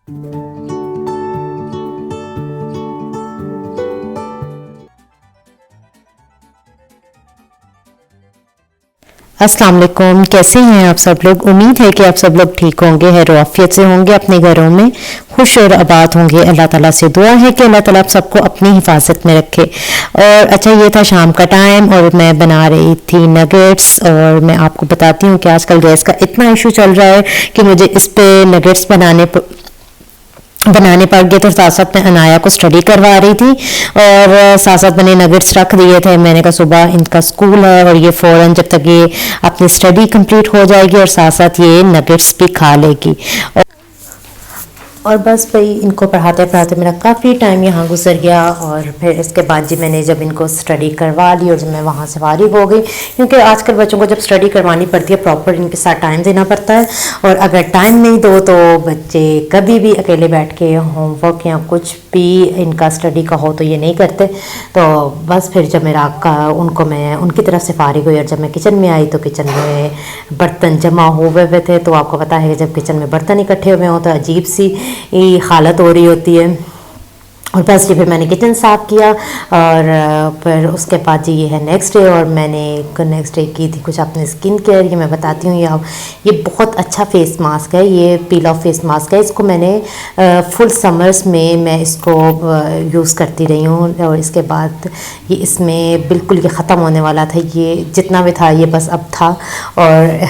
अस्सलाम वालेकुम, कैसे हैं आप सब लोग। उम्मीद है कि आप सब लोग ठीक होंगे, खैर आफियत से होंगे, अपने घरों में खुश और आबाद होंगे। अल्लाह ताला से दुआ है कि अल्लाह ताला आप सबको अपनी हिफाजत में रखे। और अच्छा, ये था शाम का टाइम और मैं बना रही थी नगेट्स। और मैं आपको बताती हूँ कि आजकल गैस का इतना इशू चल रहा है कि मुझे इस पे नगेट्स बनाने पड़ गए। तो साथ साथ मैं अनाया को स्टडी करवा रही थी और साथ साथ मैंने नगेट्स रख दिए थे। मैंने कहा सुबह इनका स्कूल है और ये फ़ौरन जब तक ये अपनी स्टडी कंप्लीट हो जाएगी और साथ साथ ये नगेट्स भी खा लेगी। और बस भाई इनको पढ़ाते पढ़ाते मेरा काफ़ी टाइम यहाँ गुजर गया। और फिर इसके बाद जी मैंने जब इनको स्टडी करवा ली और जब मैं वहाँ से फारिग हो गई, क्योंकि आजकल बच्चों को जब स्टडी करवानी पड़ती है प्रॉपर इनके साथ टाइम देना पड़ता है। और अगर टाइम नहीं दो तो बच्चे कभी भी अकेले बैठ के होमवर्क या कुछ भी इनका स्टडी का हो तो ये नहीं करते। तो बस फिर जब मेरा उनको मैं उनकी तरफ से फारिग हुई और जब मैं किचन में आई तो किचन में बर्तन जमा हुए थे। तो आपको पता है कि जब किचन में बर्तन इकट्ठे हुए हों तो अजीब सी हालत हो रही होती है। और बस जी फिर मैंने किचन साफ़ किया और फिर उसके बाद जी ये है नेक्स्ट डे। और मैंने नेक्स्ट डे की थी कुछ अपने स्किन केयर, ये मैं बताती हूँ। ये बहुत अच्छा फेस मास्क है, ये पील ऑफ फेस मास्क है। इसको मैंने फुल समर्स में मैं इसको यूज़ करती रही हूँ। और इसके बाद ये इसमें बिल्कुल ये ख़त्म होने वाला था, ये जितना भी था ये बस अब था। और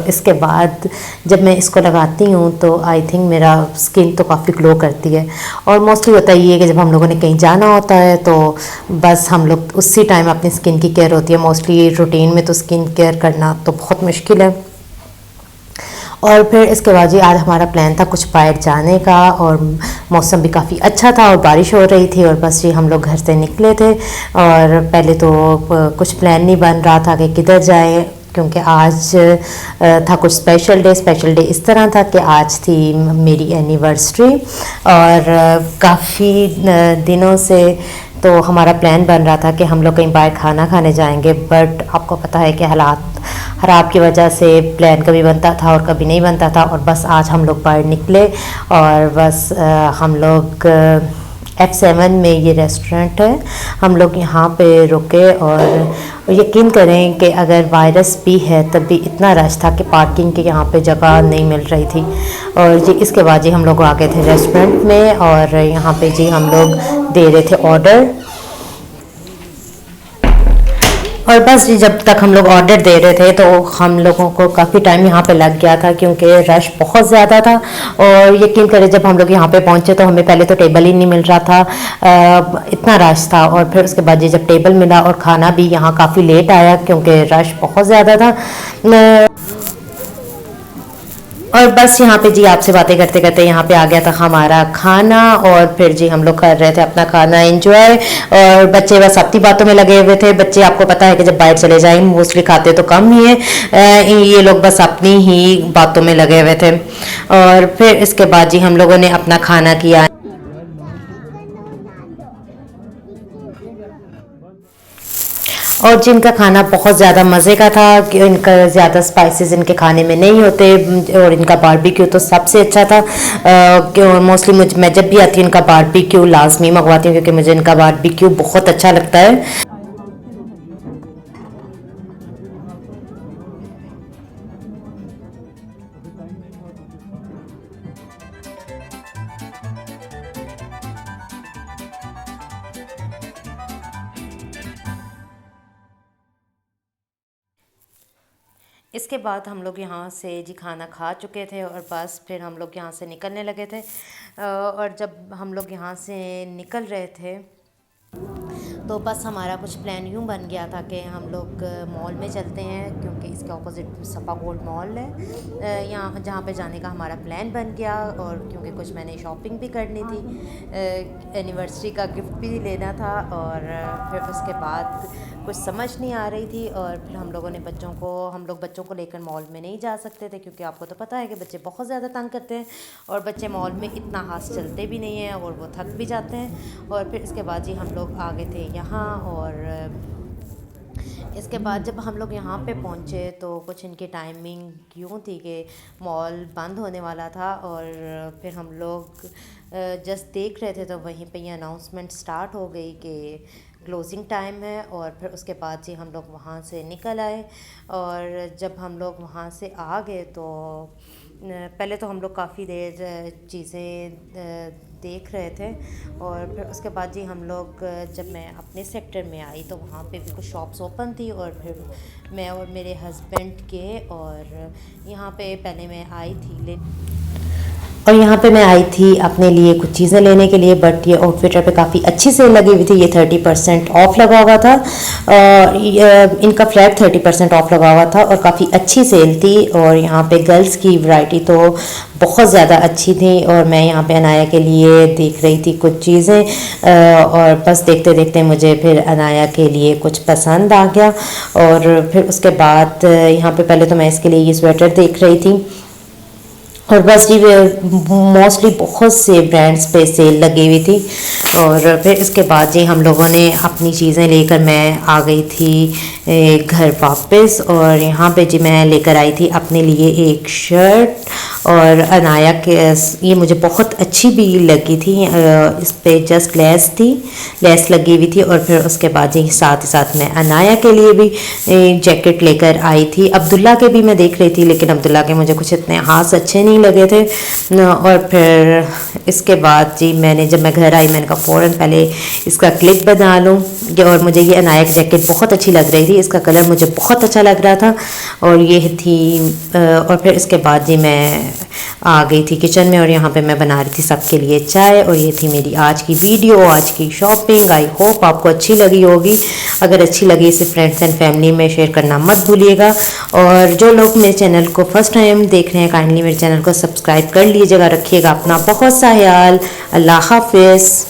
इसके बाद जब मैं इसको लगाती हूँ तो आई थिंक मेरा स्किन तो काफ़ी ग्लो करती है। और मोस्टली होता है ये कि जब हम लोगों ने कहीं जाना होता है तो बस हम लोग उसी टाइम अपनी स्किन की केयर होती है। मोस्टली रूटीन में तो स्किन केयर करना तो बहुत मुश्किल है। और फिर इसके बाद जी आज हमारा प्लान था कुछ बाहर जाने का और मौसम भी काफ़ी अच्छा था और बारिश हो रही थी। और बस जी हम लोग घर से निकले थे और पहले तो कुछ प्लान नहीं बन रहा था कि किधर जाएं, क्योंकि आज था कुछ स्पेशल डे इस तरह था कि आज थी मेरी एनिवर्सरी। और काफ़ी दिनों से तो हमारा प्लान बन रहा था कि हम लोग कहीं बाहर खाना खाने जाएंगे, बट आपको पता है कि हालात ख़राब की वजह से प्लान कभी बनता था और कभी नहीं बनता था। और बस आज हम लोग बाहर निकले और बस हम लोग F7 में ये रेस्टोरेंट है, हम लोग यहाँ पे रुके। और यकीन करें कि अगर वायरस भी है तब भी इतना रश था कि पार्किंग के यहाँ पे जगह नहीं मिल रही थी। और जी इसके बाद जी हम लोग आ गए थे रेस्टोरेंट में और यहाँ पे जी हम लोग दे रहे थे ऑर्डर। और बस जी जब तक हम लोग ऑर्डर दे रहे थे तो हम लोगों को काफ़ी टाइम यहाँ पे लग गया था क्योंकि रश बहुत ज़्यादा था। और यकीन करें जब हम लोग यहाँ पे पहुँचे तो हमें पहले तो टेबल ही नहीं मिल रहा था, इतना रश था। और फिर उसके बाद जी जब टेबल मिला और खाना भी यहाँ काफ़ी लेट आया क्योंकि रश बहुत ज़्यादा था। और बस यहाँ पे जी आपसे बातें करते करते यहाँ पे आ गया था हमारा खाना। और फिर जी हम लोग कर रहे थे अपना खाना एंजॉय। और बच्चे बस अपनी बातों में लगे हुए थे। बच्चे आपको पता है कि जब बाहर चले जाएं मोस्टली खाते तो कम ही है, ये लोग बस अपनी ही बातों में लगे हुए थे। और फिर इसके बाद जी हम लोगों ने अपना खाना किया। और जिनका खाना बहुत ज़्यादा मज़े का था कि इनका ज़्यादा स्पाइसेस इनके खाने में नहीं होते और इनका बारबेक्यू तो सबसे अच्छा था। कि मोस्टली मैं जब भी आती हूँ इनका बारबेक्यू लाजमी मंगवाती हूँ क्योंकि मुझे इनका बारबेक्यू बहुत अच्छा लगता है। इसके बाद हम लोग यहाँ से जी खाना खा चुके थे और बस फिर हम लोग यहाँ से निकलने लगे थे। और जब हम लोग यहाँ से निकल रहे थे तो बस हमारा कुछ प्लान यूँ बन गया था कि हम लोग मॉल में चलते हैं क्योंकि इसके ऑपोजिट सफ़ा गोल्ड मॉल है, यहाँ जहाँ पे जाने का हमारा प्लान बन गया। और क्योंकि कुछ मैंने शॉपिंग भी करनी थी, एनिवर्सरी का गिफ्ट भी लेना था। और फिर उसके बाद कुछ समझ नहीं आ रही थी और फिर हम लोग बच्चों को लेकर मॉल में नहीं जा सकते थे क्योंकि आपको तो पता है कि बच्चे बहुत ज़्यादा तंग करते हैं और बच्चे मॉल में इतना हाथ चलते भी नहीं हैं और वो थक भी जाते हैं। और फिर इसके बाद जी हम लोग आ गए थे यहाँ। और इसके बाद जब हम लोग यहाँ पे पहुँचे तो कुछ इनकी टाइमिंग यूँ थी कि मॉल बंद होने वाला था, और फिर हम लोग जस्ट देख रहे थे तो वहीं पे ये अनाउंसमेंट स्टार्ट हो गई कि क्लोजिंग टाइम है। और फिर उसके बाद से हम लोग वहाँ से निकल आए, और जब हम लोग वहाँ से आ गए तो पहले तो हम लोग काफ़ी देर चीज़ें देख रहे थे, और फिर उसके बाद जी हम लोग जब मैं अपने सेक्टर में आई तो वहाँ पे भी कुछ शॉप्स ओपन थी, और फिर मैं और मेरे हस्बैंड के और यहाँ पे पहले मैं आई थी और यहाँ पे मैं आई थी अपने लिए कुछ चीज़ें लेने के लिए, बट ये आउटफिटर पे काफ़ी अच्छी सेल लगी हुई थी। ये 30% ऑफ लगा हुआ था, और इनका फ्लैट 30% ऑफ लगा हुआ था, और काफ़ी अच्छी सेल थी। और यहाँ पे गर्ल्स की वैरायटी तो बहुत ज़्यादा अच्छी थी, और मैं यहाँ पे अनाया के लिए देख रही थी कुछ चीज़ें, और बस देखते देखते मुझे फिर अनाया के लिए कुछ पसंद आ गया। और फिर उसके बाद यहाँ पे पहले तो मैं इसके लिए ये स्वेटर देख रही थी, और बस जी मोस्टली बहुत से ब्रांड्स पे सेल लगी हुई थी। और फिर इसके बाद जी हम लोगों ने अपनी चीज़ें लेकर मैं आ गई थी घर वापस, और यहाँ पे जी मैं लेकर आई थी अपने लिए एक शर्ट, और अनाया के ये मुझे बहुत अच्छी भी लगी थी। इस पे जस्ट लेस लगी हुई थी। और फिर उसके बाद जी साथ ही साथ मैं अनाया के लिए भी जैकेट लेकर आई थी। अब्दुल्ला के भी मैं देख रही थी, लेकिन अब्दुल्ला के मुझे कुछ इतने खास अच्छे नहीं लगे थे। और फिर इसके बाद जी जब मैं घर आई मैंने कहा फ़ौरन पहले इसका क्लिप बना लूँ, और मुझे ये अनाया की जैकेट बहुत अच्छी लग रही थी, इसका कलर मुझे बहुत अच्छा लग रहा था। और ये थी और फिर इसके बाद जी मैं आ गई थी किचन में, और यहाँ पे मैं बना रही थी सबके लिए चाय। और ये थी मेरी आज की वीडियो, आज की शॉपिंग। आई होप आपको अच्छी लगी होगी। अगर अच्छी लगी इसे फ्रेंड्स एंड फैमिली में शेयर करना मत भूलिएगा। और जो लोग मेरे चैनल को फर्स्ट टाइम देख रहे हैं काइंडली मेरे चैनल को सब्सक्राइब कर लीजिएगा। रखिएगा अपना बहुत सा ख्याल। अल्लाह हाफिज़।